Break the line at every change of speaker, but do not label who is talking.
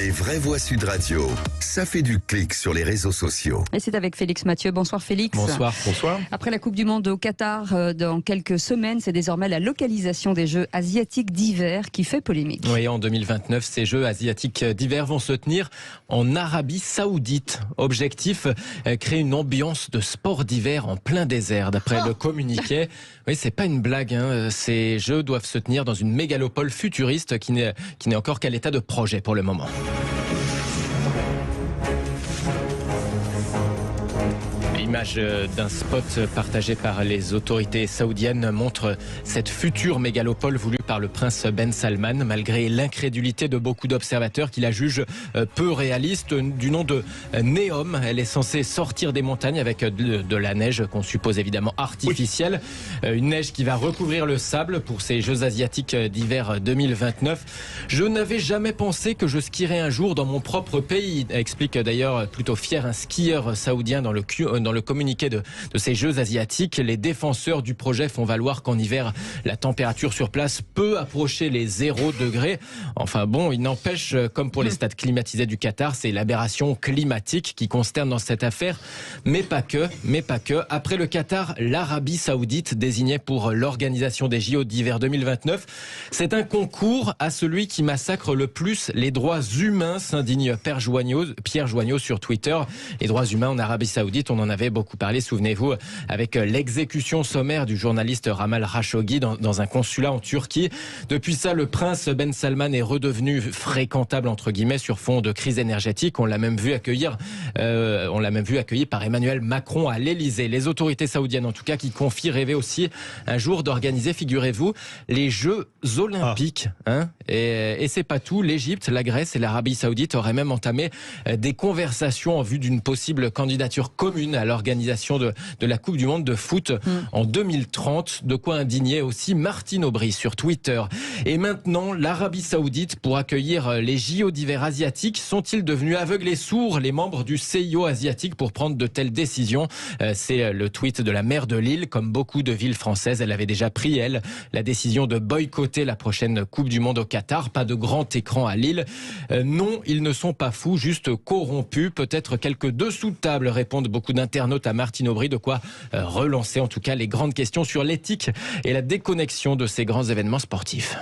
Les vraies voix Sud Radio, ça fait du clic sur les réseaux sociaux.
Et c'est avec Félix Mathieu. Bonsoir Félix.
Bonsoir. Bonsoir.
Après la Coupe du Monde au Qatar, dans quelques semaines, c'est désormais la localisation des Jeux asiatiques d'hiver qui fait polémique.
Oui, en 2029, ces Jeux asiatiques d'hiver vont se tenir en Arabie Saoudite. Objectif, créer une ambiance de sport d'hiver en plein désert. D'après le communiqué, oui, c'est pas une blague, hein. Ces Jeux doivent se tenir dans une mégalopole futuriste qui n'est encore qu'à l'état de projet pour le moment. L'image d'un spot partagé par les autorités saoudiennes montre cette future mégalopole voulue par le prince Ben Salman, malgré l'incrédulité de beaucoup d'observateurs qui la jugent peu réaliste. Du nom de Neom, elle est censée sortir des montagnes avec de la neige qu'on suppose évidemment artificielle. Une neige qui va recouvrir le sable pour ces Jeux asiatiques d'hiver 2029. Je n'avais jamais pensé que je skierais un jour dans mon propre pays, explique d'ailleurs plutôt fier un skieur saoudien dans le communiqué de ces Jeux asiatiques. Les défenseurs du projet font valoir qu'en hiver, la température sur place peut approcher les 0 degrés. Enfin bon, il n'empêche, comme pour les stades climatisés du Qatar, c'est l'aberration climatique qui consterne dans cette affaire. Mais pas que. Après le Qatar, l'Arabie Saoudite, désignée pour l'organisation des JO d'hiver 2029, c'est un concours à celui qui massacre le plus les droits humains, s'indigne Pierre Joigneau sur Twitter. Les droits humains en Arabie Saoudite, on en avait beaucoup parlé, souvenez-vous, avec l'exécution sommaire du journaliste Ramal Khashoggi dans un consulat en Turquie. Depuis ça, le prince Ben Salman est redevenu fréquentable entre guillemets sur fond de crise énergétique. On l'a même vu accueilli par Emmanuel Macron à l'Elysée. Les autorités saoudiennes, en tout cas, qui confient rêver aussi un jour d'organiser, figurez-vous, les Jeux Olympiques. Et c'est pas tout. L'Égypte, la Grèce et l'Arabie Saoudite auraient même entamé des conversations en vue d'une possible candidature commune à l'organisation de la Coupe du Monde de foot en 2030. De quoi indigner aussi Martine Aubry sur Twitter. Et maintenant, l'Arabie Saoudite pour accueillir les JO d'hiver asiatiques. Sont-ils devenus aveugles et sourds, les membres du CIO asiatique, pour prendre de telles décisions? C'est le tweet de la maire de Lille. Comme beaucoup de villes françaises, elle avait déjà pris, elle, la décision de boycotter la prochaine Coupe du Monde au Qatar. Pas de grand écran à Lille. Non, ils ne sont pas fous, juste corrompus. Peut-être quelques dessous de table, répondent beaucoup d'internautes à Martine Aubry. De quoi relancer en tout cas les grandes questions sur l'éthique et la déconnexion de ces grands événements sportifs.